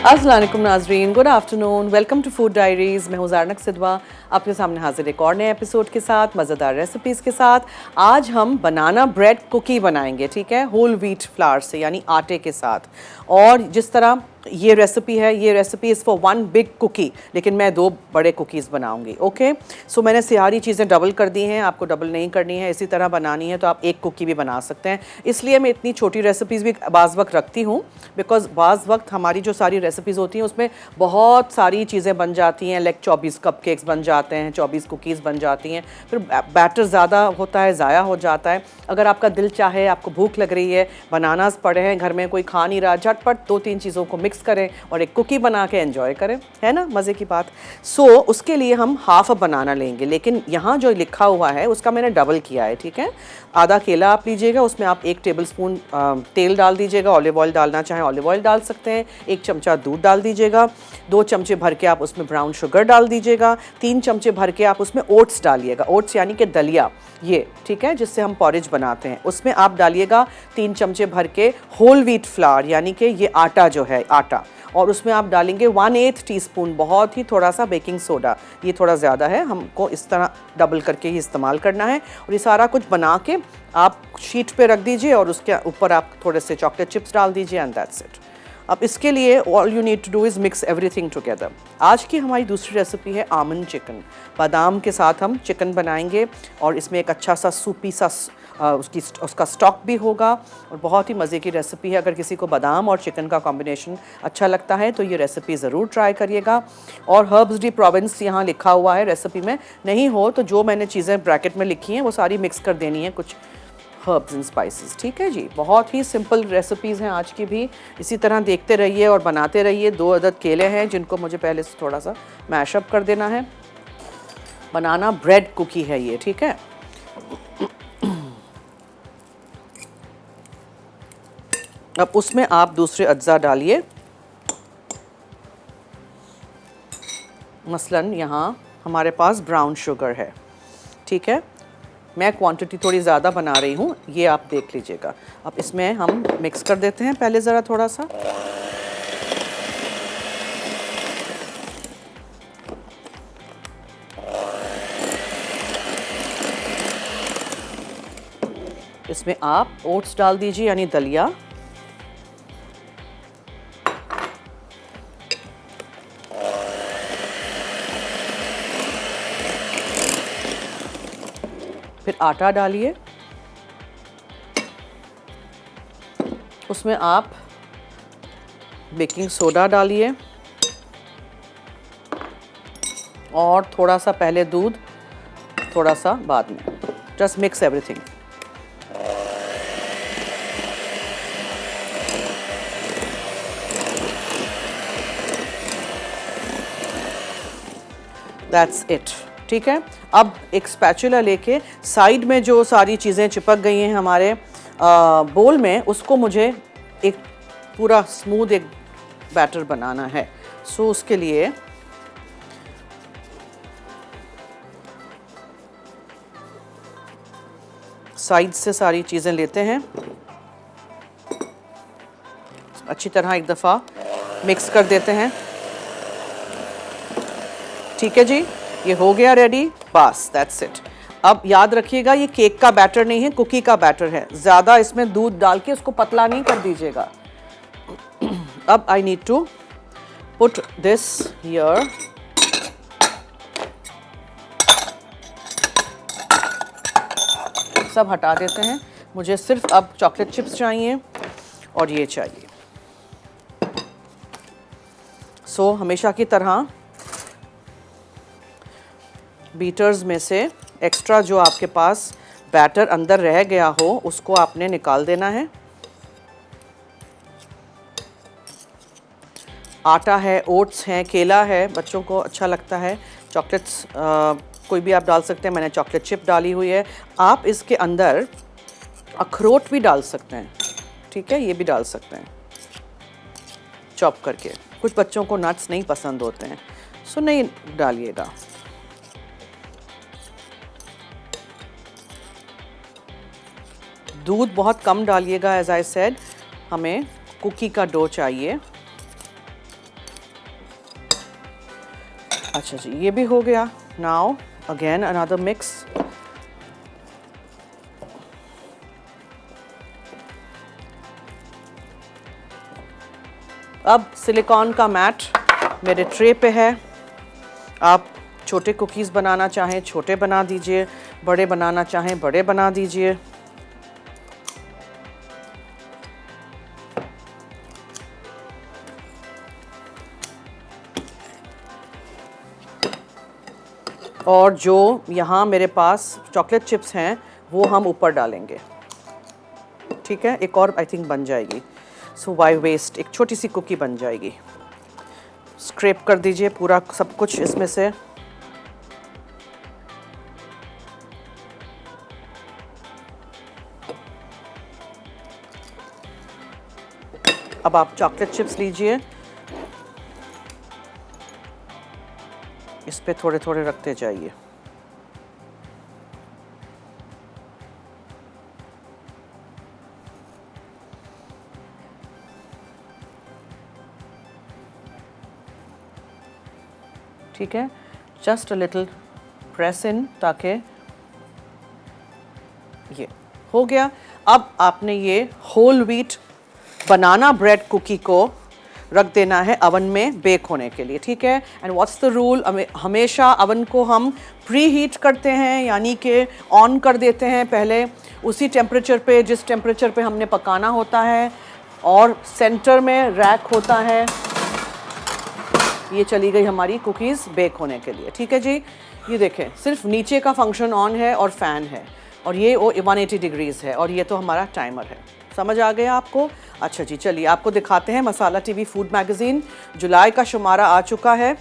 अस्सलाम वालेकुम नाज़रीन, good afternoon, welcome to food diaries. मैं हूँ ज़ारनक सिद्वा, आपके सामने हाजिर एक और नए एपिसोड के साथ, मज़ेदार रेसिपीज़ के साथ। आज हम बनाना ब्रेड कुकी बनाएंगे, ठीक है, होल व्हीट फ्लावर से यानी आटे के साथ। और जिस तरह ये रेसिपी है, ये recipe is for one big cookie, लेकिन मैं 2 बड़े कुकीज़ बनाऊंगी। ओके, सो मैंने सारी चीज़ें डबल कर दी हैं, आपको डबल नहीं करनी है, इसी तरह बनानी है तो आप एक कुकी भी बना सकते हैं। इसलिए मैं इतनी छोटी रेसिपीज़ भी बाज़ वक्त रखती हूँ, बिकॉज बाज़ वक्त हमारी जो सारी रेसिपीज़ होती हैं उसमें बहुत सारी चीज़ें बन जाती हैं, लाइक 24 कपकेक्स बन जाते हैं, 24 कुकीज़ बन जाती हैं, फिर बैटर ज़्यादा होता है, ज़ाया हो जाता है। अगर आपका दिल चाहे, आपको भूख लग रही है, बनानास पड़े हैं घर में, कोई खा नहीं रहा, झटपट 2-3 चीज़ों को मिक्स करें और एक कुकी बना के एंजॉय करें, है ना, मज़े की बात। सो उसके लिए हम हाफ अ बनाना लेंगे, लेकिन यहाँ जो लिखा हुआ है उसका मैंने डबल किया है, ठीक है। आधा केला आप लीजिएगा, उसमें आप 1 टेबलस्पून तेल डाल दीजिएगा, ऑलिव ऑयल डालना चाहें ऑलिव ऑयल डाल सकते हैं, 1 चमचा दूध डाल दीजिएगा, 2 चमचे भर के आप उसमें ब्राउन शुगर डाल दीजिएगा, 3 चमचे भर के आप उसमें ओट्स डालिएगा, ओट्स यानी कि दलिया, ये ठीक है, जिससे हम पॉरेज बनाते हैं। उसमें आप डालिएगा 3 चमचे भर के होल व्हीट फ्लावर यानी कि ये आटा जो है, आटा, और उसमें आप डालेंगे 1/8 टीस्पून बहुत ही थोड़ा सा बेकिंग सोडा, ये थोड़ा ज़्यादा है, हमको इस तरह डबल करके ही इस्तेमाल करना है। और ये सारा कुछ बना के आप शीट पे रख दीजिए और उसके ऊपर आप थोड़े से चॉकलेट चिप्स डाल दीजिए एंड दैट्स इट। अब इसके लिए all you need to do is mix everything together. आज की हमारी दूसरी रेसिपी है आमंड चिकन। बादाम के साथ हम चिकन बनाएंगे और इसमें एक अच्छा सा सूपी सा उसका स्टॉक भी होगा और बहुत ही मज़े की रेसिपी है। अगर किसी को बादाम और चिकन का कॉम्बिनेशन अच्छा लगता है तो ये रेसिपी ज़रूर ट्राई करिएगा। और हर्ब्स डी प्रोवेंस यहाँ लिखा हुआ है रेसिपी में, नहीं हो तो जो मैंने चीज़ें ब्रैकेट में लिखी हैं वो सारी मिक्स कर देनी है, कुछ हर्ब्स एंड स्पाइसेस, ठीक है जी। बहुत ही सिंपल रेसिपीज़ हैं आज की भी, इसी तरह देखते रहिए और बनाते रहिए। 2 अदद केले हैं जिनको मुझे पहले से थोड़ा सा मैशअप कर देना है। बनाना ब्रेड कुकी है ये, ठीक है। अब उसमें आप दूसरे अज्जा डालिए, मसलन यहाँ हमारे पास ब्राउन शुगर है, ठीक है। मैं क्वांटिटी थोड़ी ज़्यादा बना रही हूँ, ये आप देख लीजिएगा। अब इसमें हम मिक्स कर देते हैं पहले ज़रा थोड़ा सा। इसमें आप ओट्स डाल दीजिए यानी दलिया, फिर आटा डालिए, उसमें आप बेकिंग सोडा डालिए और थोड़ा सा पहले दूध, थोड़ा सा बाद में। Just mix everything. That's it, ठीक है। अब एक स्पैचुला लेके साइड में जो सारी चीज़ें चिपक गई हैं हमारे बोल में, उसको मुझे एक पूरा स्मूथ एक बैटर बनाना है। सो उसके लिए साइड से सारी चीज़ें लेते हैं, अच्छी तरह एक दफ़ा मिक्स कर देते हैं, ठीक है जी। ये हो गया रेडी, बस दैट्स इट। अब याद रखिएगा ये केक का बैटर नहीं है, कुकी का बैटर है। ज़्यादा इसमें दूध डाल के उसको पतला नहीं कर दीजिएगा। अब I need to put this here, सब हटा देते हैं। मुझे सिर्फ अब चॉकलेट चिप्स चाहिए और ये चाहिए। सो हमेशा की तरह बीटर्स में से एक्स्ट्रा जो आपके पास बैटर अंदर रह गया हो उसको आपने निकाल देना है। आटा है, ओट्स हैं, केला है, बच्चों को अच्छा लगता है, चॉकलेट्स कोई भी आप डाल सकते हैं, मैंने चॉकलेट चिप डाली हुई है। आप इसके अंदर अखरोट भी डाल सकते हैं, ठीक है, ये भी डाल सकते हैं चॉप करके। कुछ बच्चों को नट्स नहीं पसंद होते हैं, सो नहीं डालिएगा। दूध बहुत कम डालिएगा, एज आई सेड हमें कुकी का डो चाहिए। अच्छा जी, ये भी हो गया। Now again another mix. अब सिलिकॉन का मैट मेरे ट्रे पे है। आप छोटे कुकीज़ बनाना चाहें छोटे बना दीजिए, बड़े बनाना चाहें बड़े बना दीजिए। और जो यहाँ मेरे पास चॉकलेट चिप्स हैं वो हम ऊपर डालेंगे, ठीक है। एक और आई थिंक बन जाएगी। सो वाई वेस्ट, एक छोटी सी कुकी बन जाएगी। स्क्रैप कर दीजिए पूरा सब कुछ इसमें से। अब आप चॉकलेट चिप्स लीजिए, इस पे थोड़े थोड़े रखते जाइए। ठीक है, just a little press in, ताकि ये हो गया। अब आपने ये whole wheat banana bread cookie को रख देना है अवन में बेक होने के लिए, ठीक है। एंड व्हाट्स द रूल, हमेशा अवन को हम प्री हीट करते हैं, यानी कि ऑन कर देते हैं पहले उसी टेम्परेचर पे जिस टेम्परेचर पे हमने पकाना होता है, और सेंटर में रैक होता है। ये चली गई हमारी कुकीज़ बेक होने के लिए, ठीक है जी। ये देखें, सिर्फ नीचे का फंक्शन ऑन है और फ़ैन है, और ये 180 डिग्रीज़ है, और ये तो हमारा टाइमर है। समझ आ गया आपको? अच्छा जी, चलिए आपको दिखाते हैं मसाला टीवी फूड मैगज़ीन। जुलाई का शुमारा आ चुका है।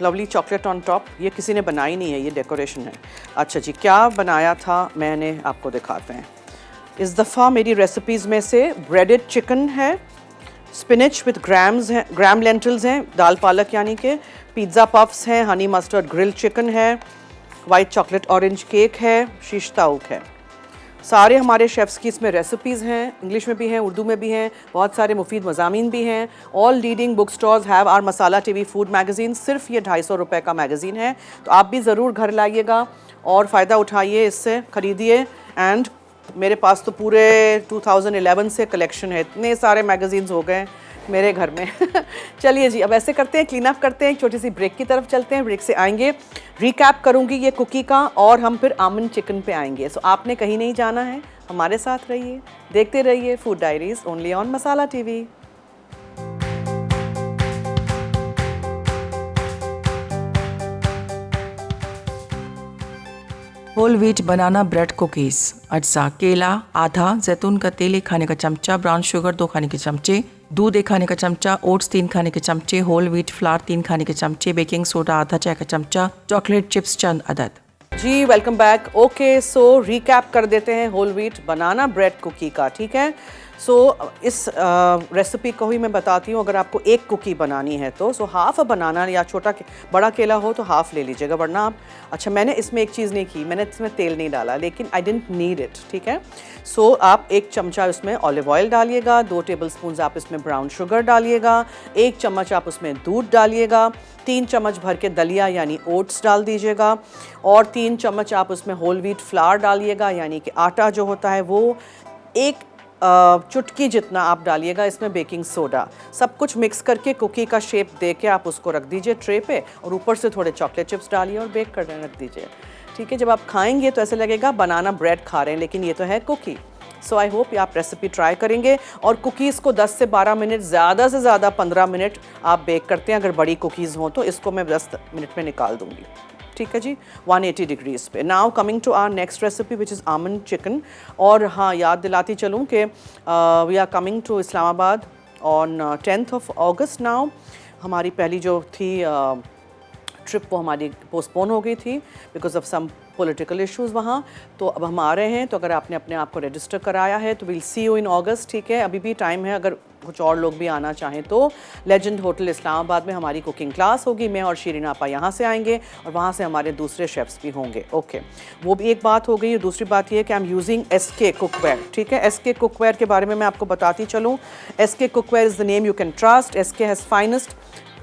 लवली चॉकलेट ऑन टॉप, ये किसी ने बनाई नहीं है, ये डेकोरेशन है। अच्छा जी, क्या बनाया था मैंने आपको दिखाते हैं। इस दफ़ा मेरी रेसिपीज़ में से ब्रेडेड चिकन है, स्पिनच विद ग्राम लेंटल्स हैं, दाल पालक यानी कि, पिज़्ज़ा पफ्स हैं, हनी मस्टर्ड ग्रिल चिकन है, वाइट चॉकलेट ऑरेंज केक है, शीश ताऊक है। सारे हमारे शेफ़्स की इसमें रेसिपीज़ हैं, इंग्लिश में भी हैं, उर्दू में भी हैं, बहुत सारे मुफीद मज़ामीन भी हैं। All leading book stores have our Masala TV food magazine. सिर्फ ये 250 रुपये का मैगज़ीन है, तो आप भी ज़रूर घर लाइएगा और फ़ायदा उठाइए, इससे ख़रीदिए। एंड मेरे पास तो पूरे 2011 से कलेक्शन है, इतने सारे मैगज़ीन्स हो गए मेरे घर में। चलिए जी, अब ऐसे करते हैं, क्लीन अप करते हैं, एक छोटी सी ब्रेक की तरफ चलते हैं। ब्रेक से आएंगे रिकैप करूंगी ये कुकी का, और हम फिर आमन चिकन पे आएंगे। सो आपने कहीं नहीं जाना है, हमारे साथ रहिए, देखते रहिए food diaries only on Masala TV. Whole wheat banana bread cookies. अज्जा: केला आधा, जैतून का तेल 1 खाने का चमचा, ब्राउन शुगर 2 खाने के चमचे, दूध 1 खाने का चमचा, ओट्स 3 खाने के चमचे, होल व्हीट फ्लावर 3 खाने के चमचे, बेकिंग सोडा आधा चाय का चमचा, चॉकलेट चिप्स चंद अदद। जी वेलकम बैक। ओके, सो रिकैप कर देते हैं whole wheat banana bread cookie का, ठीक है। सो इस रेसिपी को ही मैं बताती हूँ। अगर आपको एक कुकी बनानी है तो हाफ अ बनाना, या बड़ा केला हो तो हाफ ले लीजिएगा, वरना आप अच्छा, मैंने इसमें एक चीज़ नहीं की, मैंने इसमें तेल नहीं डाला, लेकिन आई डिडंट नीड इट, ठीक है। सो आप 1 चमचा उसमें ऑलिव ऑयल डालिएगा, 2 टेबलस्पून आप इसमें ब्राउन शुगर डालिएगा, 1 चम्मच आप उसमें दूध डालिएगा, 3 चम्मच भर के दलिया यानी ओट्स डाल दीजिएगा, और 3 चम्मच आप उसमें होल व्हीट फ्लावर डालिएगा, यानी कि आटा जो होता है वो, 1 चुटकी जितना आप डालिएगा इसमें बेकिंग सोडा। सब कुछ मिक्स करके कुकी का शेप दे के आप उसको रख दीजिए ट्रे पे, और ऊपर से थोड़े चॉकलेट चिप्स डालिए और बेक करने रख दीजिए, ठीक है। जब आप खाएंगे तो ऐसे लगेगा बनाना ब्रेड खा रहे हैं, लेकिन ये तो है कुकी। सो आई होप आप रेसिपी ट्राई करेंगे। और कुकीज़ को 10 से 12 मिनट, ज़्यादा से ज़्यादा 15 मिनट आप बेक करते हैं। अगर बड़ी कुकीज़ हों तो इसको मैं 10 मिनट में निकाल दूँगी, ठीक है जी, 180 डिग्रीज़ पे। Now coming to our next recipe which is आमन चिकन। और हाँ, याद दिलाती चलूँ कि we are coming to Islamabad on 10th of August now. हमारी पहली जो थी ट्रिप वो हमारी पोस्टपोन हो गई थी because of some political issues वहाँ। तो अब हम आ रहे हैं, तो अगर आपने अपने आप को रजिस्टर कराया है तो विल सी यू इन अगस्त, ठीक है। अभी भी टाइम है, अगर कुछ और लोग भी आना चाहें तो लेजेंड होटल इस्लामाबाद में हमारी कुकिंग क्लास होगी। मैं और शीरीन आपा यहाँ से आएंगे और वहाँ से हमारे दूसरे शेफ्स भी होंगे। ओके, वो भी एक बात हो गई। दूसरी बात ये है कि I am using SK cookware, ठीक है। SK कुकवेयर के बारे में मैं आपको बताती चलूँ। SK cookware is the name you can trust. SK has finest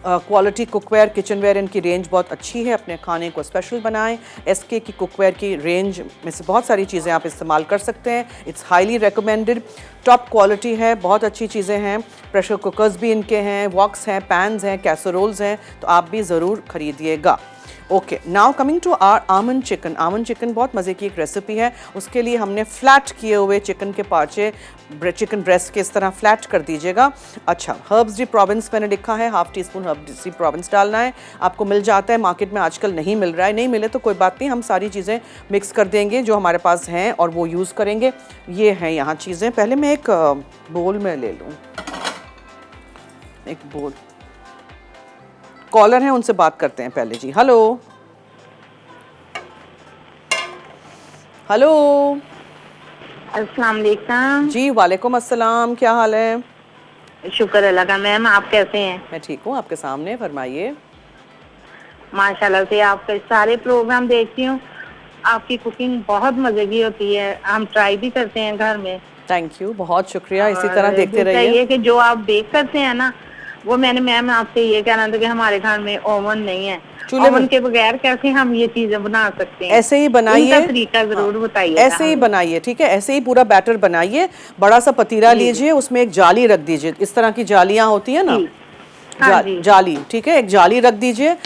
quality cookware, kitchenware इनकी रेंज बहुत अच्छी है, अपने खाने को स्पेशल बनाएं। SK की कुकवेयर की रेंज में से बहुत सारी चीज़ें आप इस्तेमाल कर सकते हैं। It's highly recommended, top quality है, बहुत अच्छी चीज़ें हैं। प्रेशर कुकर्स भी इनके हैं, वॉक्स हैं, पैन्स हैं, कैसरोल्स हैं, तो आप भी ज़रूर खरीदिएगा। Okay, now coming to our almond chicken. Almond chicken बहुत मज़े की एक रेसिपी है। उसके लिए हमने फ्लैट किए हुए चिकन के पार्चे, चिकन ब्रेस्ट के इस तरह फ्लैट कर दीजिएगा। अच्छा, हर्ब्स डी प्रोविंस मैंने लिखा है, half tea spoon herbs D province डालना है। आपको मिल जाता है, मार्केट में आजकल नहीं मिल रहा है। नहीं मिले तो कोई बात नहीं, हम सारी चीज़ें मिक्स कर देंगे जो हमारे पास हैं और वो यूज़ करेंगे। ये हैं यहाँ चीज़ें। पहले मैं एक बोल में ले लूँ, एक बोल। कॉलर हैं, उनसे बात करते हैं पहले जी। Hello hello. अस्सलाम वालेकुम। जी वालेकुम अस्सलाम, क्या हाल है? शुक्र अल्लाह का। मैम आप कैसे हैं? मैं ठीक हूँ, आपके सामने, फरमाइए। माशाल्लाह से आपके सारे प्रोग्राम देखती हूँ, आपकी कुकिंग बहुत मजे की होती है, हम ट्राई भी करते हैं घर में। थैंक यू, बहुत शुक्रिया, इसी और तरह देखते दूसरा रहिए। ये कि जो आप बेक करते हैं ना, वो मैंने मैम आपसे ये कहना था कि हमारे घर में ओवन नहीं है, चूल्हे में ओवन के बगैर कैसे हम ये चीजें बना सकते हैं? ऐसे ही बनाइए, इनका तरीका जरूर बताइए। ऐसे ही बनाइए, ठीक है। ऐसे ही पूरा बैटर बनाइए। बड़ा सा पतीला लीजिए, उसमें एक जाली रख दीजिए, इस तरह की जालियां होती है ना, हाँ जी। जाली, ठीक है। एक जाली रख दीजिए,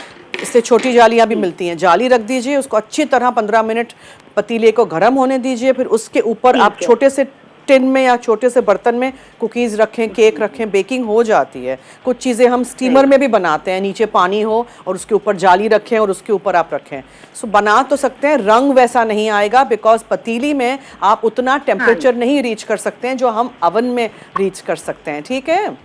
इससे छोटी जालियां भी मिलती हैं। जाली रख दीजिए, उसको अच्छी तरह 15 मिनट पतीले को गर्म होने दीजिए। फिर उसके ऊपर आप छोटे से टिन में या छोटे से बर्तन में कुकीज़ रखें, केक रखें, बेकिंग हो जाती है। कुछ चीज़ें हम स्टीमर में भी बनाते हैं, नीचे पानी हो और उसके ऊपर जाली रखें और उसके ऊपर आप रखें। सो बना तो सकते हैं, रंग वैसा नहीं आएगा बिकॉज पतीली में आप उतना टेम्परेचर नहीं रीच कर सकते हैं जो हम अवन में रीच कर सकते हैं, ठीक है।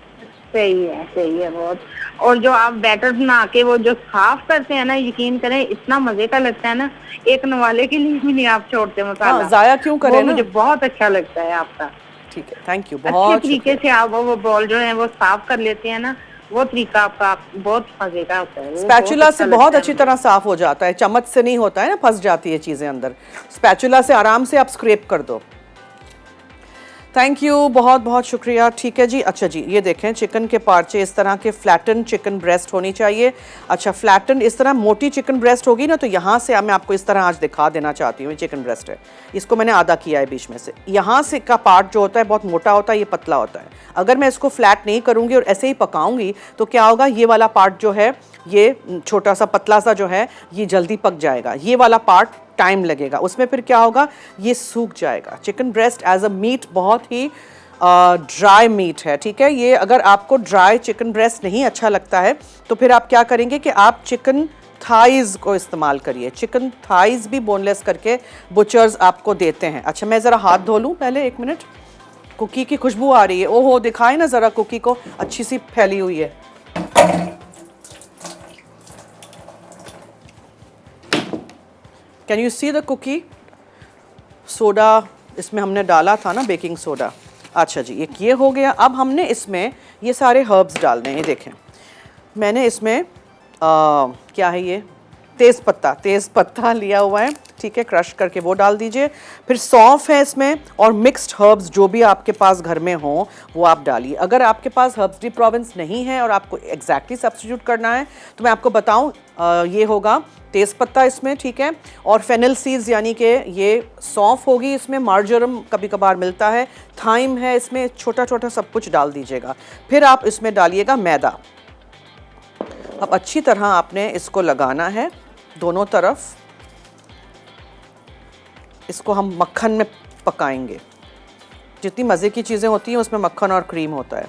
सही है बहुत। और जो आप बैटर बना के वो जो साफ करते हैं ना, यकीन करें इतना मजे का लगता है ना, एक नवाले के लिए भी नहीं आप छोड़ते मसाला। हाँ, जाया क्यों करें वो ना। मुझे बहुत अच्छा लगता है आपका। ठीक है, थैंक यू, अच्छे बहुत तरीके से आप वो बॉल जो है वो साफ कर लेते हैं ना, वो तरीका आपका बहुत मजे का होता है। स्पैचुला से बहुत अच्छी तरह साफ हो जाता है, चम्मच से नहीं होता है ना, फंस जाती है चीजें अंदर। स्पैचुला से आराम से आप स्क्रैप कर दो। थैंक यू, बहुत बहुत शुक्रिया, ठीक है जी। अच्छा जी, ये देखें चिकन के पार्चे इस तरह के फ्लैटन चिकन ब्रेस्ट होनी चाहिए। अच्छा, फ्लैटन इस तरह मोटी चिकन ब्रेस्ट होगी ना, तो यहाँ से मैं आपको इस तरह आज दिखा देना चाहती हूँ। चिकन ब्रेस्ट है, इसको मैंने आधा किया है बीच में से। यहाँ से का पार्ट जो होता है बहुत मोटा होता है, ये पतला होता है। अगर मैं इसको फ्लैट नहीं करूँगी और ऐसे ही पकाऊंगी तो क्या होगा, ये वाला पार्ट जो है, ये छोटा सा पतला सा जो है, ये जल्दी पक जाएगा। ये वाला पार्ट टाइम लगेगा, उसमें फिर क्या होगा, ये सूख जाएगा। Chicken breast as a meat बहुत ही ड्राई मीट है, ठीक है। ये अगर आपको ड्राई चिकन ब्रेस्ट नहीं अच्छा लगता है तो फिर आप क्या करेंगे कि आप चिकन थाइज को इस्तेमाल करिए। चिकन थाइज भी बोनलेस करके बुचर्स आपको देते हैं। अच्छा, मैं ज़रा हाथ धो लूँ पहले, एक मिनट। कुकी की खुशबू आ रही है, ओहो, दिखाए ना ज़रा, कुकी को अच्छी सी फैली हुई है। Can you see the cookie? Soda इसमें हमने डाला था ना, बेकिंग सोडा। अच्छा जी, एक ये हो गया। अब हमने इसमें ये सारे हर्ब्स डालने हैं। देखें, मैंने इसमें क्या है ये, तेज़पत्ता लिया हुआ है, ठीक है, क्रश करके वो डाल दीजिए। फिर सौंफ है इसमें, और मिक्स्ड हर्ब्स जो भी आपके पास घर में हो वो आप डालिए। अगर आपके पास हर्ब्स डी प्रोविंस नहीं है और आपको एग्जैक्टली सब्स्टिट्यूट करना है तो मैं आपको बताऊं, ये होगा तेज़पत्ता इसमें, ठीक है, और फेनिल सीड्स यानी कि ये सौंफ होगी इसमें, मार्जरम कभी कभार मिलता है, थाइम है इसमें, छोटा छोटा सब कुछ डाल दीजिएगा। फिर आप इसमें डालिएगा मैदा। अब अच्छी तरह आपने इसको लगाना है दोनों तरफ। इसको हम मक्खन में पकाएंगे। जितनी मज़े की चीज़ें होती हैं उसमें मक्खन और क्रीम होता है,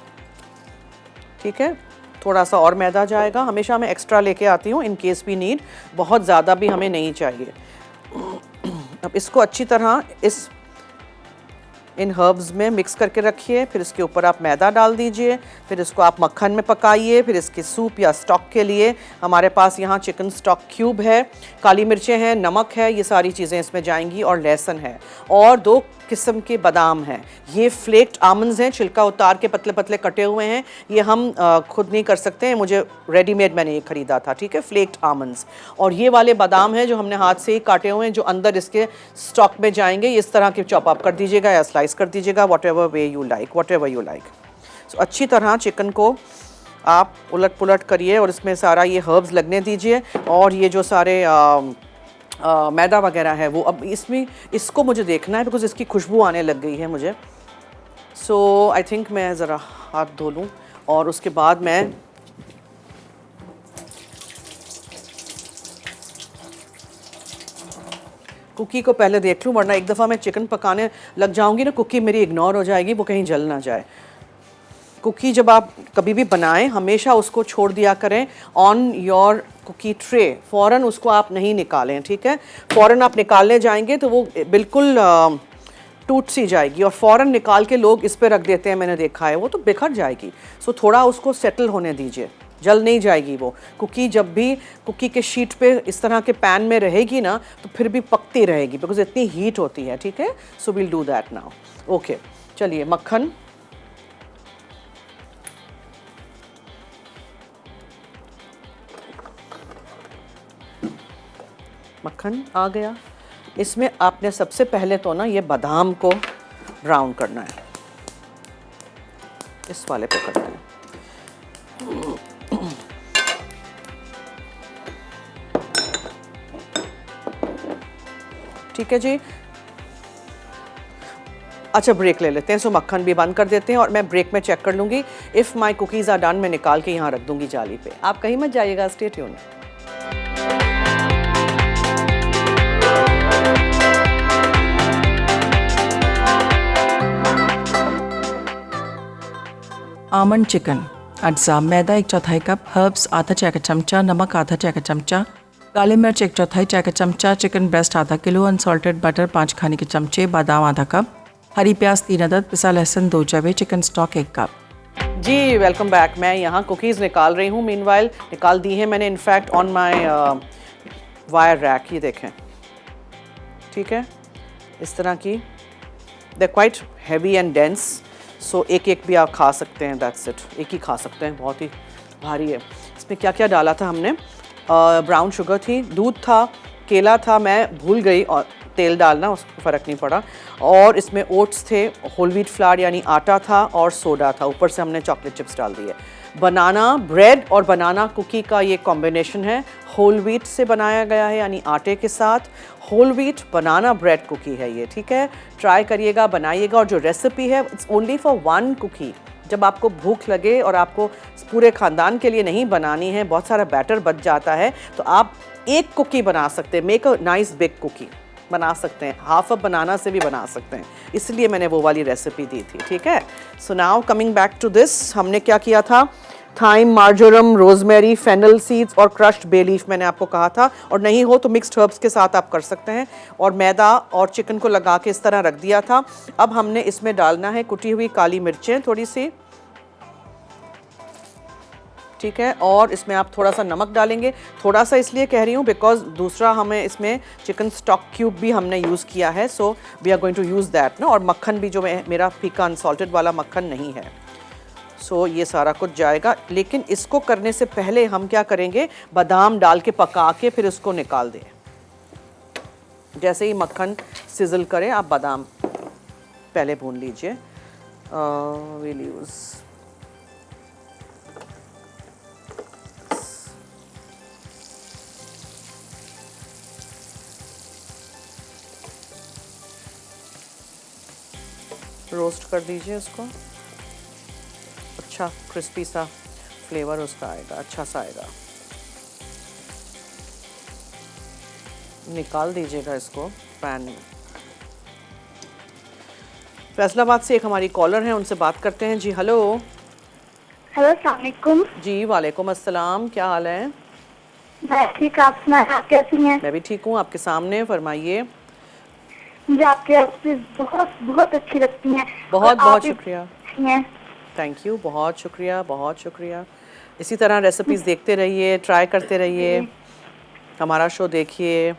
ठीक है। थोड़ा सा और मैदा जाएगा, हमेशा मैं एक्स्ट्रा लेके आती हूँ इन केस वी नीड, बहुत ज़्यादा भी हमें नहीं चाहिए। अब इसको अच्छी तरह इस इन हर्ब्स में मिक्स करके रखिए, फिर इसके ऊपर आप मैदा डाल दीजिए, फिर इसको आप मक्खन में पकाइए। फिर इसके सूप या स्टॉक के लिए हमारे पास यहाँ चिकन स्टॉक क्यूब है, काली मिर्चें हैं, नमक है, ये सारी चीज़ें इसमें जाएंगी, और लहसुन है, और 2 किस्म के बादाम हैं। ये फ्लेक्ड आमंड्स हैं, छिलका उतार के पतले पतले कटे हुए हैं। ये हम खुद नहीं कर सकते हैं, मुझे रेडीमेड मैंने ये ख़रीदा था, ठीक है, फ्लेक्ड आमंड्स। और ये वाले बादाम हैं जो हमने हाथ से ही काटे हुए हैं, जो अंदर इसके स्टॉक में जाएंगे। इस तरह के चॉप अप कर दीजिएगा या स्लाइस कर दीजिएगा, whatever way you like, whatever you like. So अच्छी तरह चिकन को आप उलट पुलट करिए और इसमें सारा ये हर्ब्स लगने दीजिए। और ये जो सारे मैदा वगैरह है वो अब इसमें, इसको मुझे देखना है बिकॉज इसकी खुशबू आने लग गई है मुझे। सो आई थिंक मैं ज़रा हाथ धो लूँ और उसके बाद मैं कुकी को पहले देख लूँ, वरना एक दफ़ा मैं चिकन पकाने लग जाऊँगी ना, कुकी मेरी इग्नोर हो जाएगी, वो कहीं जल ना जाए। कुकी जब आप कभी भी बनाएं हमेशा उसको छोड़ दिया करें ऑन योर कुकी ट्रे, फ़ौरन उसको आप नहीं निकालें, ठीक है। फ़ौरन आप निकालने जाएंगे तो वो बिल्कुल टूट सी जाएगी, और फ़ौरन निकाल के लोग इस पे रख देते हैं, मैंने देखा है, वो तो बिखर जाएगी। सो थोड़ा उसको सेटल होने दीजिए, जल नहीं जाएगी वो कुकी। जब भी कुकी के शीट पे इस तरह के पैन में रहेगी ना तो फिर भी पकती रहेगी बिकॉज इतनी हीट होती है, ठीक है। So will do that now. Okay, चलिए मक्खन, मक्खन आ गया। इसमें आपने सबसे पहले तो ना ये बादाम को ब्राउन करना है, इस वाले पे करना है। ठीक है जी। अच्छा, ब्रेक ले लेते हैं, सो मक्खन भी बंद कर देते हैं और मैं ब्रेक में चेक कर लूँगी। If my cookies are done मैं निकाल के यहाँ रख दूँगी जाली पे। आप कहीं मत जाइएगा, स्टे ट्यून्ड। आमंड चिकन, अज्जा मैदा 1/4 कप, हर्ब्स आधा चाय का चमचा, नमक आधा चाय का चमचा, काली मिर्च 1/4 चाय का चमचा, चिकन ब्रेस्ट आधा किलो, अनसॉल्टेड बटर 5 खाने के चमचे, बादाम आधा कप, हरी प्याज 3 अदद, पिसा लहसुन 2 जवे, चिकन स्टॉक 1 कप। जी वेलकम बैक। मैं यहाँ कुकीज़ निकाल रही हूँ, मीनवाइल निकाल दी हैं मैंने in fact on my wire rack, ये देखें, ठीक है, इस तरह की। They quite heavy and dense, so एक एक भी आप खा सकते हैं, दैट्स इट, एक ही खा सकते हैं, बहुत ही भारी है। इसमें क्या क्या डाला था हमने, ब्राउन शुगर थी, दूध था, केला था, मैं भूल गई, और तेल डालना, उसको फ़र्क नहीं पड़ा, और इसमें ओट्स थे, होल व्हीट फ्लावर यानी आटा था, और सोडा था, ऊपर से हमने चॉकलेट चिप्स डाल दिए। बनाना ब्रेड और बनाना कुकी का ये कॉम्बिनेशन है, होल व्हीट से बनाया गया है यानी आटे के साथ, whole wheat banana bread cookie है ये, ठीक है। ट्राई करिएगा, बनाइएगा, और जो रेसिपी है इट्स ओनली फॉर 1 कुकी। जब आपको भूख लगे और आपको पूरे ख़ानदान के लिए नहीं बनानी है, बहुत सारा बैटर बच जाता है, तो आप 1 कुकी बना सकते हैं, make a nice big cookie बना सकते हैं, हाफ अप बनाना से भी बना सकते हैं, इसलिए मैंने वो वाली रेसिपी दी थी, ठीक है। So now coming back to this, हमने क्या किया था, thyme, marjoram, rosemary, fennel seeds और क्रश्ड बे लीफ मैंने आपको कहा था, और नहीं हो तो मिक्स्ड हर्ब्स के साथ आप कर सकते हैं, और मैदा और चिकन को लगा के इस तरह रख दिया था। अब हमने इसमें डालना है कुटी हुई काली मिर्चें थोड़ी सी, ठीक है, और इसमें आप थोड़ा सा नमक डालेंगे, थोड़ा सा इसलिए कह रही हूँ बिकॉज दूसरा हमें इसमें चिकन स्टॉक क्यूब भी हमने यूज़ किया है, so we are going to use that ना। और मक्खन भी जो मेरा फीका अनसॉल्टेड वाला मक्खन नहीं है, सो ये सारा कुछ जाएगा। लेकिन इसको करने से पहले हम क्या करेंगे, बादाम डाल के पका के फिर इसको निकाल दें। जैसे ही मक्खन सिजल करे आप बादाम पहले भून लीजिए। विल यूज़ रोस्ट कर दीजिए इसको, अच्छा क्रिस्पी सा फ्लेवर उसका आएगा, अच्छा सा आएगा। निकाल दीजिएगा इसको पैन में। फैसलाबाद से एक हमारी कॉलर हैं, उनसे बात करते हैं। जी हेलो। हेलो, अस्सलाम वालेकुम। जी वालेकुम अस्सलाम, क्या हाल है? मैं ठीक, आप सुनाएं, आप कैसी हैं? मैं भी ठीक हूँ, आपके सामने फरमाइए। मुझे आपकी रेसिपीज बहुत बहुत अच्छी लगती हैं। बहुत और बहुत आप भी शुक्रिया। अच्छी हैं। थैंक यू, बहुत शुक्रिया, बहुत शुक्रिया। इसी तरह रेसिपीज़ देखते रहिए, ट्राई करते रहिए, जी, हमारा शो देखिए।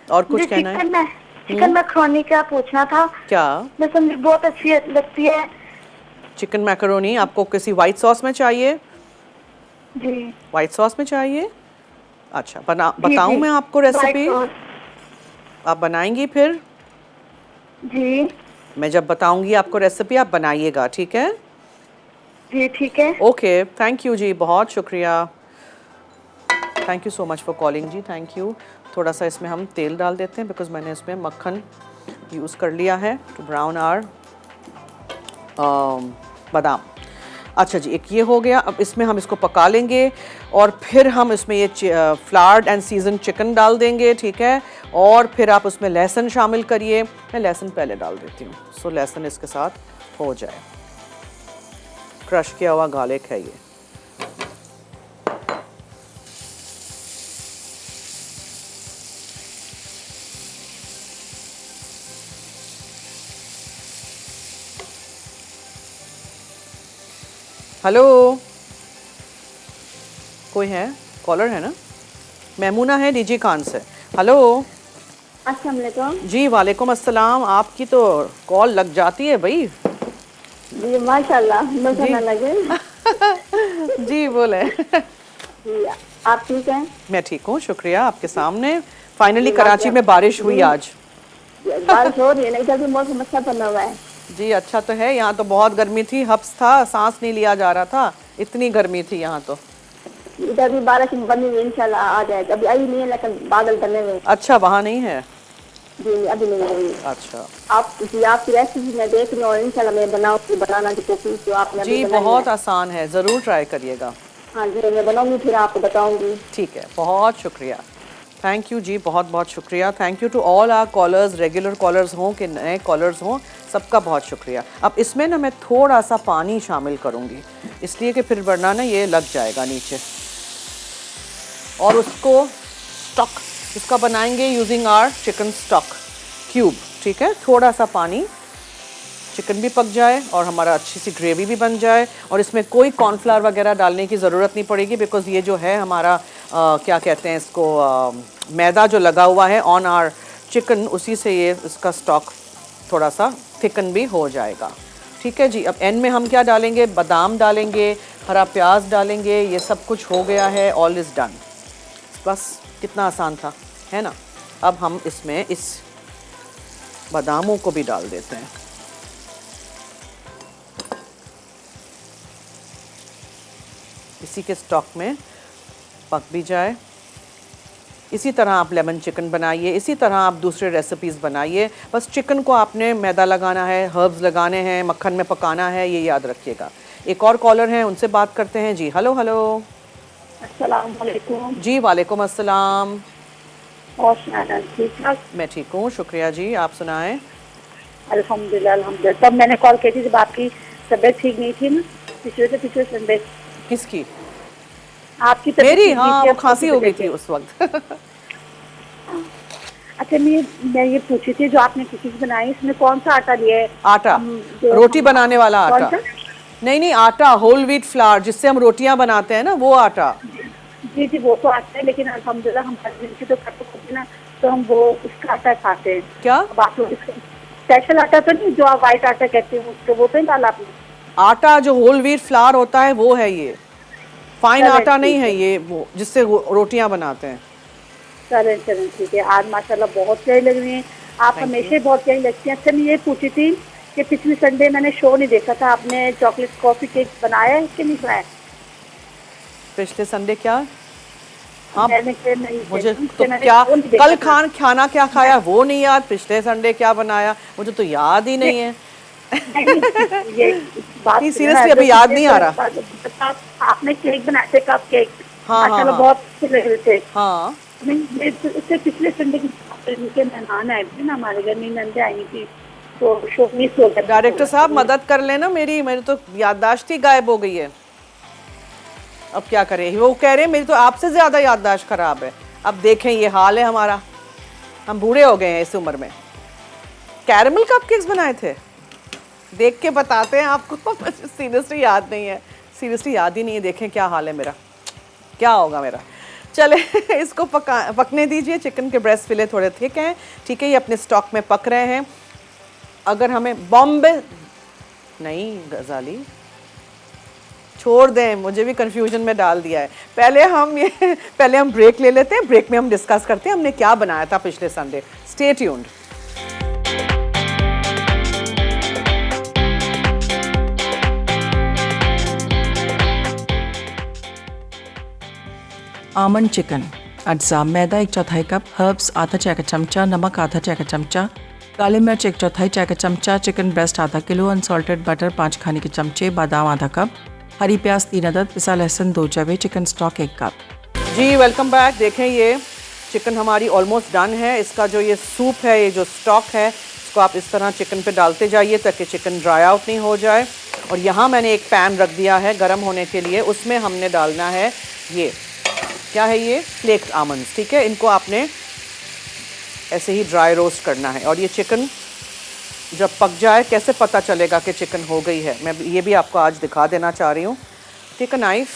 और कुछ मुझे कहना है? चिकन मैक्रोनी का पूछना था। क्या? वैसे मुझे बहुत अच्छी लगती है। चिकन मैकरोनी आपको किसी वाइट सॉस में चाहिए? जी वाइट सॉस में चाहिए? अच्छा, जी बताऊं जी। मैं आपको वाइट रेसिपी? सॉस। आप बनाएंगी फिर? जी मैं जब बताऊंगी आपको रेसिपी, आप बनाइएगा, ठीक है? जी ठीक है। ओके, थैंक यू जी, बहुत शुक्रिया। Thank you so much for calling जी, थैंक यू। थोड़ा सा इसमें हम तेल डाल देते हैं बिकॉज मैंने इसमें मक्खन यूज़ कर लिया है टू ब्राउन आर बादाम। अच्छा जी, एक ये हो गया। अब इसमें हम इसको पका लेंगे और फिर हम इसमें ये फ्लावर्ड एंड सीजन चिकन डाल देंगे, ठीक है? और फिर आप उसमें लहसुन शामिल करिए। मैं लहसुन पहले डाल देती हूँ, सो लहसुन इसके साथ हो जाए। क्रश किया हुआ गार्लिक है ये। हेलो, कोई है? कॉलर है ना? मैमूना है डीजी खान से। हेलो अस्सलाम वालेकुम। जी, वालेकुम अस्सलाम। आपकी तो कॉल लग जाती है भाई। जी माशाल्लाह, मजा जी। ना लगे। जी बोले। जी, आप ठीक हैं? मैं ठीक हूँ, शुक्रिया। आपके सामने फाइनली जी, कराची में बारिश हुई आज। बारिश हो रही है, नहीं इधर भी मौसम अच्छा बना हुआ है। जी अच्छा तो है, यहाँ तो बहुत गर्मी थी, हब्स था, सांस नहीं लिया जा रहा था, इतनी गर्मी थी यहाँ तो। इधर भी बारिश बनी हुई, इंशाल्लाह आ जाएगा। अभी आई नहीं है लेकिन बादल बने हुए हैं। अच्छा, वहाँ नहीं है? जी अभी नहीं आई। अच्छा आप जी आपकी रेसिपी मैं देख रही हूँ और इंशाल्लाह मैं बनाऊंगी। बनाना की कोशिश जो आपने अभी जी, बनाई बहुत है। आसान है, ज़रूर ट्राई करिएगा। हाँ जी, मैं बनाऊंगी फिर आपको बताऊंगी। ठीक है, बहुत शुक्रिया। थैंक यू जी, बहुत बहुत शुक्रिया। Thank you to all our callers, regular callers हों कि नए कॉलर्स हों, सबका बहुत शुक्रिया। अब इसमें ना मैं थोड़ा सा पानी शामिल करूँगी, इसलिए कि फिर वरना ना ये लग जाएगा नीचे। और उसको स्टॉक इसका बनाएंगे using our chicken stock cube, ठीक है? थोड़ा सा पानी, चिकन भी पक जाए और हमारा अच्छी सी ग्रेवी भी बन जाए। और इसमें कोई कॉर्नफ्लावर वगैरह डालने की ज़रूरत नहीं पड़ेगी बिकॉज़ ये जो है हमारा क्या कहते हैं इसको, मैदा जो लगा हुआ है ऑन आर चिकन, उसी से ये इसका स्टॉक थोड़ा सा थिकन भी हो जाएगा, ठीक है जी? अब एंड में हम क्या डालेंगे? बादाम डालेंगे, हरा प्याज डालेंगे। ये सब कुछ हो गया है, ऑल इज़ डन। बस कितना आसान था, है ना? अब हम इसमें इस बादामों को भी डाल देते हैं। इसी के स्टॉक में पक भी जाए। इसी तरह आप लेमन चिकन बनाइए, इसी तरह आप दूसरे रेसिपीज़ बनाइए। बस चिकन को आपने मैदा लगाना है, हर्ब्स लगाने हैं, मक्खन में पकाना है, ये याद रखिएगा। एक और कॉलर हैं, उनसे बात करते हैं जी। Hello hello. अस्सलाम वालेकुम। जी वालेकुम अस्सलाम। और सुनाना ठीक ठाक? मैं ठीक हूँ, शुक्रिया जी। आप सुनाएं। अल्हम्दुलिल्लाह अल्हम्दुलिल्लाह। तब मैंने कॉल की थी जब आपकी तबीयत ठीक नहीं थी ना, पिछले संडे। किसकी? आपकी तबीयत मेरी? ठीक नहीं हाँ, थी, वो आपकी खांसी हो गई तबीयत थी है। उस वक्त। अच्छा, मैं ये पूछी थी, जो आपने कुकीज बनाई इसमें कौन सा आटा लिया है? आटा, रोटी बनाने वाला कौन आटा। सा? नहीं नहीं, आटा होल व्हीट फ्लावर, जिससे हम रोटियां बनाते हैं ना, वो आटा। जी जी, वो तो आता है लेकिन अल्हम्दुलिल्लाह हम की तो खाते होते ना, तो हम वो उसका आटा खाते हैं। क्या? अब आप लोग स्पेशल आटा तो नहीं, जो आप व्हाइट आटा कहते हैं उसको, वो तो नहीं डाला आपने? आटा जो होल व्हीट फ्लावर होता है वो है ये, फाइन चलें, आटा नहीं ठीक है ये, वो जिससे रोटियां बनाते हैं। चलें चलें ठीक है। आज माशाल्लाह बहुत सही लग रही हैं आप, Thank हमेशा you. ही बहुत सही लगती हैं। अच्छा, मैं ये पूछी थी कि पिछले संडे मैंने शो नहीं देखा था, आपने चॉकलेट कॉफी केक बनाया है कि नहीं बनाया? पिछले संडे क्या? हाँ, मैंने नहीं मुझे देखा, तो मैंने क्या, शो नहीं देखा कल था। खाना क्या खाया वो नहीं याद, पिछले संडे क्या बनाया मुझे तो याद ही नहीं है। ये बात नहीं, सुनो ना, सीरियसली अभी याद नहीं आ रहा। आपने केक बनाए थे, कप केक, हाँ, हाँ, माशाल्लाह हाँ। बहुत अच्छे लग रहे थे। हाँ, उससे पिछले संडे के मेहमान आए थे ना हमारे घर, मेरी नंदे आई थी, तो शो मिस हो गया। डायरेक्टर साहब मदद कर लेना मेरी तो याददाश्त ही गायब हो गई है। अब क्या करें, वो कह रहे हैं मेरी तो आपसे ज्यादा याददाश्त खराब है। अब देखें, ये हाल है हमारा, हम बूढ़े हो गए हैं इस उम्र में। कैरेमल कपकेक्स बनाए थे? देख के बताते हैं आपको। सीरियसली याद नहीं है, सीरियसली याद ही नहीं है। देखें क्या हाल है मेरा, क्या होगा मेरा। चले इसको पकने दीजिए। चिकन के ब्रेस्ट फिले थोड़े थिक हैं, ठीक है, ये अपने स्टॉक में पक रहे हैं। अगर हमें बॉम्बे नहीं गजाली, छोड़ दें, मुझे भी कंफ्यूजन में डाल दिया है। पहले हम ब्रेक ले लेते हैं, ब्रेक में हम डिस्कस करते हैं हमने क्या बनाया था पिछले Sunday. Stay tuned. Almond chicken, अज्जा मैदा 1/4 कप, हर्ब्स आधा चाय का चमचा, नमक आधा चाय का चमचा, काली मिर्च 1/4 चाय का चमचा, चिकन ब्रेस्ट आधा किलो, अनसॉल्टेड बटर 5 खाने के चमचे, बादाम आधा कप, हरी प्याज 3 अदद, पिसा लहसुन 2 जवे, चिकन स्टॉक 1 कप। जी वेलकम बैक। देखें ये चिकन हमारी ऑलमोस्ट डन है। इसका जो ये सूप है, ये जो स्टॉक है, इसको आप इस तरह चिकन पे डालते जाइए ताकि चिकन ड्राई आउट नहीं हो जाए। और यहाँ मैंने एक पैन रख दिया है गर्म होने के लिए, उसमें हमने डालना है ये क्या है, ये फ्लेक्ड आमंड्स, ठीक है। इनको आपने ऐसे ही ड्राई रोस्ट करना है। और ये चिकन जब पक जाए, कैसे पता चलेगा कि चिकन हो गई है, मैं ये भी आपको आज दिखा देना चाह रही हूँ। टेक अ नाइफ,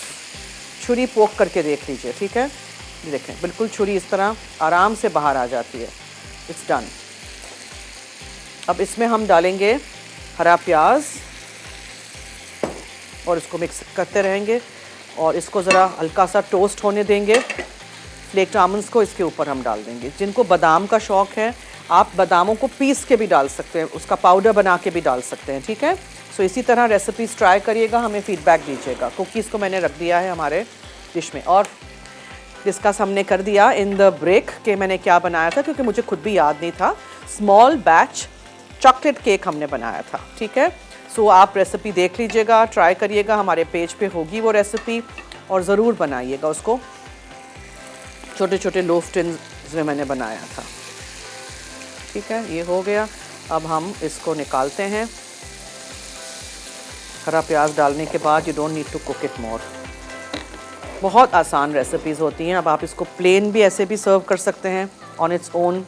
छुरी पोक करके देख लीजिए, ठीक है। ये देखें, बिल्कुल छुरी इस तरह आराम से बाहर आ जाती है। It's done. अब इसमें हम डालेंगे हरा प्याज और इसको मिक्स करते रहेंगे और इसको ज़रा हल्का सा टोस्ट होने देंगे। फ्लेक्ड आमंड्स को इसके ऊपर हम डाल देंगे। जिनको बादाम का शौक़ है, आप बादामों को पीस के भी डाल सकते हैं, उसका पाउडर बना के भी डाल सकते हैं, ठीक है। सो इसी तरह रेसिपीज़ ट्राई करिएगा, हमें फ़ीडबैक दीजिएगा। कुकीज़ को मैंने रख दिया है हमारे डिश में। और डिस्कस हमने कर दिया इन द ब्रेक कि मैंने क्या बनाया था, क्योंकि मुझे खुद भी याद नहीं था। स्मॉल बैच चॉकलेट केक हमने बनाया था, ठीक है। सो आप रेसिपी देख लीजिएगा, ट्राई करिएगा, हमारे पेज पे होगी वो रेसिपी, और ज़रूर बनाइएगा उसको। छोटे छोटे लोफ टिन्स में मैंने बनाया था, ठीक है। ये हो गया। अब हम इसको निकालते हैं। हरा प्याज डालने के बाद you don't need to cook it more. बहुत आसान रेसिपीज़ होती हैं। अब आप इसको प्लेन भी ऐसे भी सर्व कर सकते हैं ऑन इट्स ओन।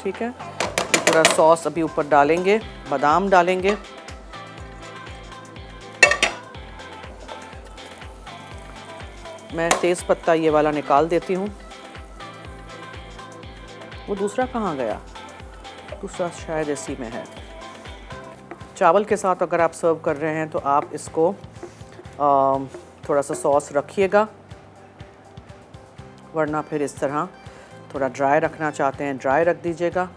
ठीक है। पूरा सॉस अभी ऊपर डालेंगे, बादाम डालेंगे, मैं तेज़ पत्ता ये वाला निकाल देती हूँ। वो दूसरा कहाँ गया? दूसरा शायद इसी में है। चावल के साथ अगर आप सर्व कर रहे हैं तो आप इसको थोड़ा सा सॉस रखिएगा, वरना फिर इस तरह थोड़ा ड्राई रखना चाहते हैं ड्राई रख दीजिएगा।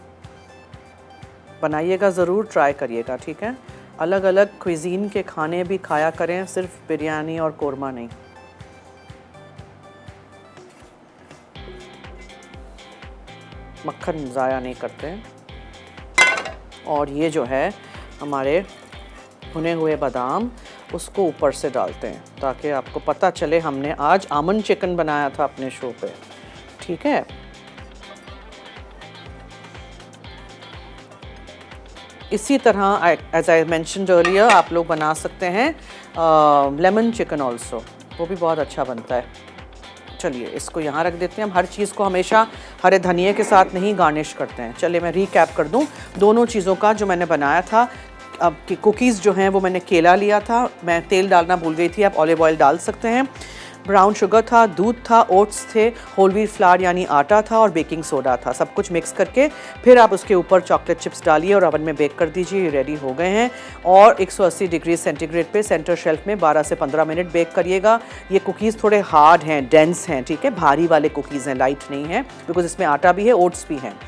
बनाइएगा ज़रूर, ट्राई करिएगा, ठीक है। अलग अलग क्विज़ीन के खाने भी खाया करें, सिर्फ बिरयानी और कोरमा नहीं। मक्खन ज़ाया नहीं करते हैं। और ये जो है हमारे भुने हुए बादाम, उसको ऊपर से डालते हैं ताकि आपको पता चले हमने आज आमंड चिकन बनाया था अपने शो पे, ठीक है। इसी तरह एज आई मेंशन्ड अर्लियर आप लोग बना सकते हैं लेमन चिकन ऑल्सो, वो भी बहुत अच्छा बनता है। चलिए इसको यहाँ रख देते हैं। हम हर चीज़ को हमेशा हरे धनिए के साथ नहीं गार्निश करते हैं। चलिए मैं रीकैप कर दूँ दोनों चीज़ों का जो मैंने बनाया था। अब की कुकीज़ जो हैं वो मैंने केला लिया था, मैं तेल डालना भूल गई थी, आप ऑलिव ऑयल डाल सकते हैं। ब्राउन शुगर था, दूध था, ओट्स थे, होल व्हीट फ्लावर यानी आटा था, और बेकिंग सोडा था। सब कुछ मिक्स करके फिर आप उसके ऊपर चॉकलेट चिप्स डालिए और ओवन में बेक कर दीजिए। ये रेडी हो गए हैं। और 180 डिग्री सेंटीग्रेड पे सेंटर शेल्फ में 12 से 15 मिनट बेक करिएगा। ये कुकीज़ थोड़े हार्ड हैं, डेंस हैं, ठीक है, भारी वाले कुकीज़ हैं, लाइट नहीं है, बिकॉज इसमें आटा भी है, ओट्स भी हैं।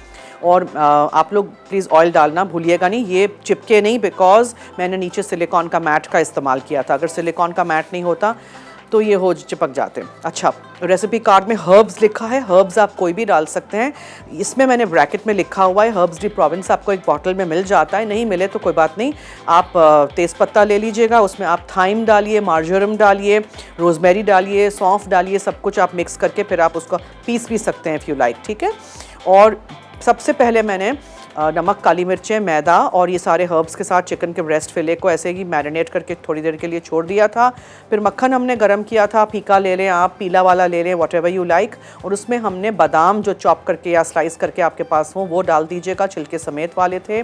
और आप लोग प्लीज़ ऑयल डालना भूलिएगा नहीं, ये चिपके नहीं, बिकॉज मैंने नीचे सिलिकॉन का मैट का इस्तेमाल किया था। अगर सिलिकॉन का मैट नहीं होता तो ये हो चिपक जाते हैं। अच्छा, रेसिपी कार्ड में हर्ब्स लिखा है, हर्ब्स आप कोई भी डाल सकते हैं। इसमें मैंने ब्रैकेट में लिखा हुआ है हर्ब्स डी प्रोविंस, आपको एक बॉटल में मिल जाता है, नहीं मिले तो कोई बात नहीं, आप तेज़पत्ता ले लीजिएगा, उसमें आप थाइम डालिए, मार्जरम डालिए, रोज़मेरी डालिए, सौंफ डालिए, सब कुछ आप मिक्स करके फिर आप उसको पीस भी सकते हैं इफ़ यू लाइक, ठीक है। और सबसे पहले मैंने नमक, काली मिर्चें, मैदा और ये सारे हर्ब्स के साथ चिकन के ब्रेस्ट फिले को ऐसे ही मैरिनेट करके थोड़ी देर के लिए छोड़ दिया था। फिर मक्खन हमने गरम किया था, फीका ले लें आप, पीला वाला ले लें, व्हाटएवर यू लाइक। और उसमें हमने बादाम जो चॉप करके या स्लाइस करके आपके पास हो वो डाल दीजिएगा, छिलके समेत वाले थे।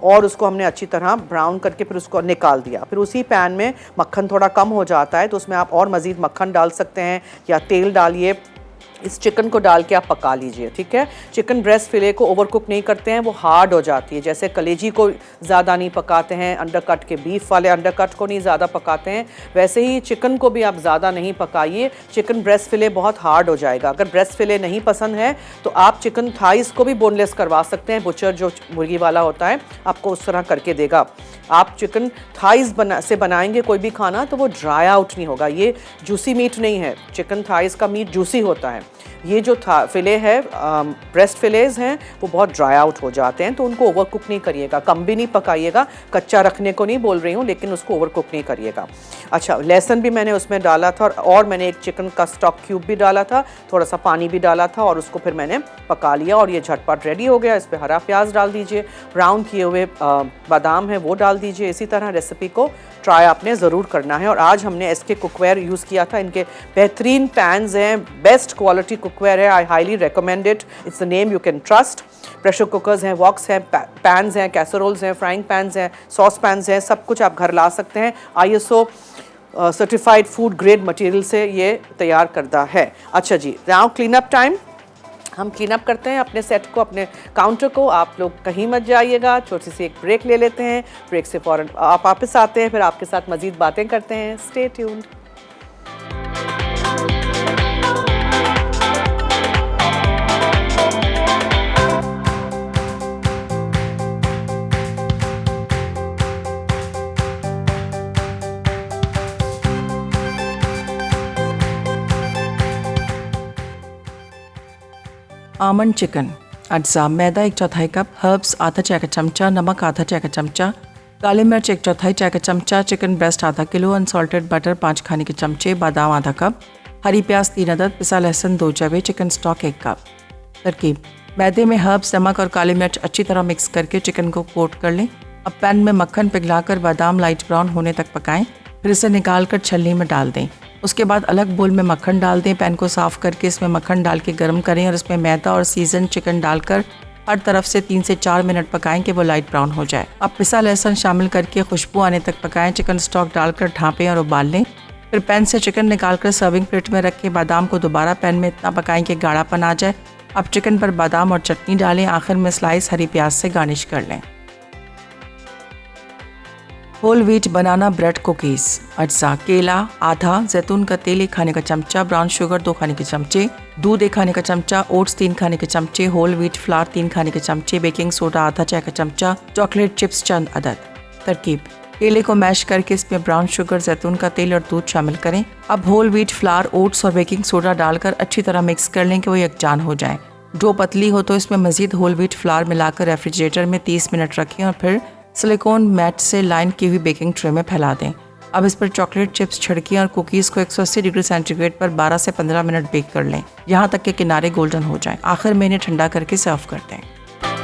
और उसको हमने अच्छी तरह ब्राउन करके फिर उसको निकाल दिया। फिर उसी पैन में मक्खन थोड़ा कम हो जाता है तो उसमें आप और मज़ीद मक्खन डाल सकते हैं या तेल डालिए। इस चिकन को डाल के आप पका लीजिए, ठीक है। चिकन ब्रेस्ट फिले को ओवर कुक नहीं करते हैं, वो हार्ड हो जाती है। जैसे कलेजी को ज़्यादा नहीं पकाते हैं, अंडरकट के बीफ वाले अंडरकट को नहीं ज़्यादा पकाते हैं, वैसे ही चिकन को भी आप ज़्यादा नहीं पकाइए। चिकन ब्रेस्ट फिले बहुत हार्ड हो जाएगा। अगर ब्रेस्ट फिले नहीं पसंद है तो आप चिकन थाइस को भी बोनलेस करवा सकते हैं। बुचर जो मुर्गी वाला होता है आपको उस तरह करके देगा। आप चिकन थाइस से बनाएंगे कोई भी खाना तो वो ड्राई आउट नहीं होगा। ये जूसी मीट नहीं है, चिकन थाइस का मीट जूसी होता है। ये जो फिले है, ब्रेस्ट फिलेज हैं, वो बहुत ड्राई आउट हो जाते हैं, तो उनको ओवर कुक नहीं करिएगा, कम भी नहीं पकाइएगा। कच्चा रखने को नहीं बोल रही हूँ, लेकिन उसको ओवर कुक नहीं करिएगा। अच्छा, लहसुन भी मैंने उसमें डाला था और मैंने एक चिकन का स्टॉक क्यूब भी डाला था, थोड़ा सा पानी भी डाला था और उसको फिर मैंने पका लिया और ये झटपट रेडी हो गया। इस पर हरा प्याज डाल दीजिए, ब्राउन किए हुए बादाम है वो डाल दीजिए। इसी तरह रेसिपी को ट्राई आपने ज़रूर करना है। और आज हमने एसके कुकवेयर यूज़ किया था, इनके बेहतरीन पैन्स हैं, बेस्ट क्वालिटी कुकवेयर है, I highly recommend it, it's a name you can trust. Pressure cookers हैं, वॉक्स हैं, पैन्स हैं, कैसरोल्स हैं, फ्राइंग पैन्स हैं, सॉस पैन्स हैं, सब कुछ आप घर ला सकते हैं। ISO certified food grade material से ये तैयार करता है। अच्छा जी, नाउ क्लीन अप टाइम। हम क्लीन अप करते हैं अपने सेट को, अपने काउंटर को। आप लोग कहीं मत जाइएगा, छोटी सी एक ब्रेक ले लेते हैं। ब्रेक से फ़ौरन आप वापस आते हैं, फिर आपके साथ मज़ीद बातें करते हैं। Stay tuned. आमंड चिकन अज्जा, मैदा 1/4 कप, हर्ब्स आधा चाय का चमचा, नमक आधा चाय का चमचा, काली मिर्च 1/4 चाय का चमचा, चिकन ब्रेस्ट आधा किलो, अनसॉल्टेड बटर 5 खाने के चमचे, बादाम आधा कप, हरी प्याज 3 अदद, पिसा लहसुन 2 जवे, चिकन स्टॉक 1 कप। तरकीब: मैदे में हर्ब्स, नमक और काली मिर्च अच्छी तरह मिक्स करके चिकन को कोट कर लें। अब पैन में मक्खन पिघलाकर बादाम लाइट ब्राउन होने तक पकाएं, फिर इसे निकाल कर छलनी में डाल दें। उसके बाद अलग बोल में मक्खन डाल दें। पैन को साफ़ करके इसमें मक्खन डाल के गर्म करें और इसमें मैदा और सीजन चिकन डालकर हर तरफ से 3 से 4 मिनट पकाएं कि वो लाइट ब्राउन हो जाए। अब पिसा लहसुन शामिल करके खुशबू आने तक पकाएं। चिकन स्टॉक डालकर ढाँपें और उबाल लें। फिर पैन से चिकन निकालकर सर्विंग प्लेट में रख के बादाम को दोबारा पैन में इतना पकाएं कि गाढ़ापन आ जाए। अब चिकन पर बादाम और चटनी डालें। आखिर में स्लाइस हरी प्याज से गार्निश कर लें। Whole wheat banana bread cookies अज्जा: केला आधा, जैतून का तेल 1 खाने का चमचा, ब्राउन शुगर 2 खाने के चमचे, दूध 1 खाने का चमचा, ओट्स 3 खाने के चमचे, होल व्हीट फ्लावर 3 खाने के चमचे, बेकिंग सोडा आधा चाय का चमचा, चॉकलेट चिप्स चंद अदद। तरकीब: केले को मैश करके इसमें ब्राउन शुगर, जैतून का तेल और दूध शामिल करें। अब होल व्हीट फ्लावर, ओट्स और बेकिंग सोडा डालकर अच्छी तरह मिक्स कर लें कि वो यकजान हो जाए। डो पतली हो तो इसमें मज़ीद होल व्हीट फ्लावर मिलाकर रेफ्रिजरेटर में 30 मिनट रखें और फिर सिलिकॉन मैट से लाइन की हुई बेकिंग ट्रे में फैला दें। अब इस पर चॉकलेट चिप्स छिड़कें और कुकीज़ को 180 डिग्री सेंटीग्रेड पर 12 से 15 मिनट बेक कर लें, यहाँ तक कि किनारे गोल्डन हो जाएं। आखिर में इन्हें ठंडा करके सर्व कर दें।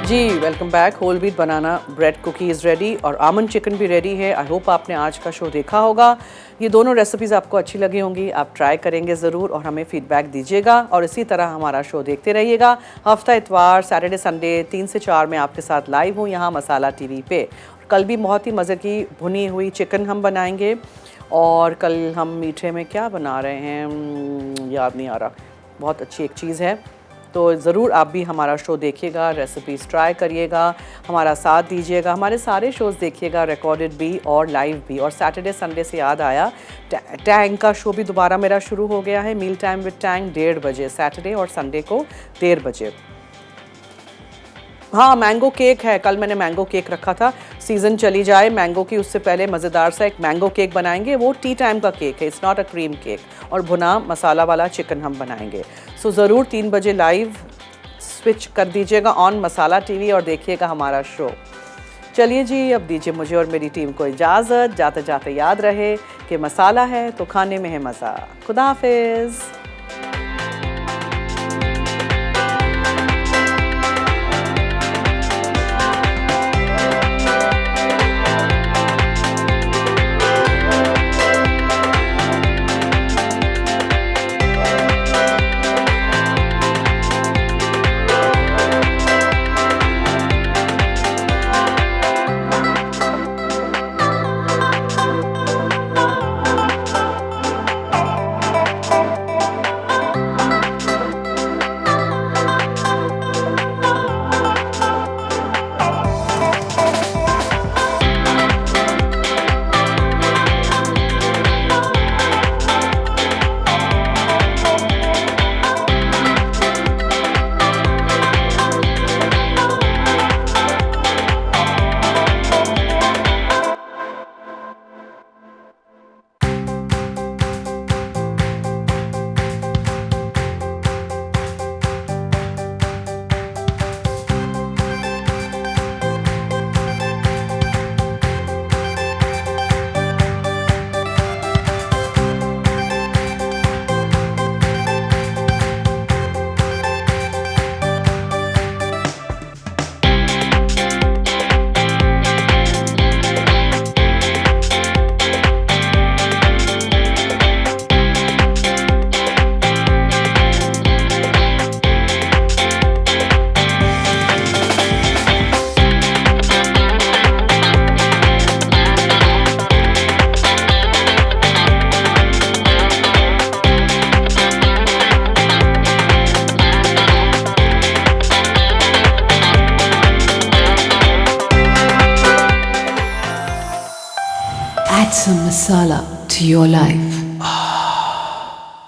जी, welcome back. Whole wheat banana bread cookies ready और आमंड चिकन भी रेडी है। आई होप आपने आज का शो देखा होगा। ये दोनों रेसिपीज़ आपको अच्छी लगी होंगी, आप ट्राई करेंगे ज़रूर और हमें फीडबैक दीजिएगा। और इसी तरह हमारा शो देखते रहिएगा। हफ्ता इतवार, सैटरडे, संडे 3 से 4 में आपके साथ लाइव हूँ यहाँ मसाला TV पे। कल भी बहुत ही मज़े की भुनी हुई चिकन हम बनाएंगे और कल हम मीठे में क्या बना रहे हैं याद नहीं आ रहा, बहुत अच्छी एक चीज़ है। तो ज़रूर आप भी हमारा शो देखिएगा, रेसिपीज़ ट्राई करिएगा, हमारा साथ दीजिएगा, हमारे सारे शोज़ देखिएगा, रिकॉर्डेड भी और लाइव भी। और सैटरडे संडे से याद आया, टैंग का शो भी दोबारा मेरा शुरू हो गया है। मील टाइम विद टैंग 1:30 बजे सैटरडे और संडे को 1:30 बजे। हाँ, मैंगो केक है, कल मैंने मैंगो केक रखा था। सीज़न चली जाए मैंगो की, उससे पहले मज़ेदार सा एक मैंगो केक बनाएंगे। वो टी टाइम का केक है, it's not a cream cake. और भुना मसाला वाला चिकन हम बनाएंगे। सो ज़रूर 3 बजे लाइव स्विच कर दीजिएगा ऑन मसाला TV और देखिएगा हमारा शो। चलिए जी, अब दीजिए मुझे और मेरी टीम को इजाज़त। जाते जाते याद रहे कि मसाला है तो खाने में है मज़ा। खुदा हाफिज़। Add some masala to your life.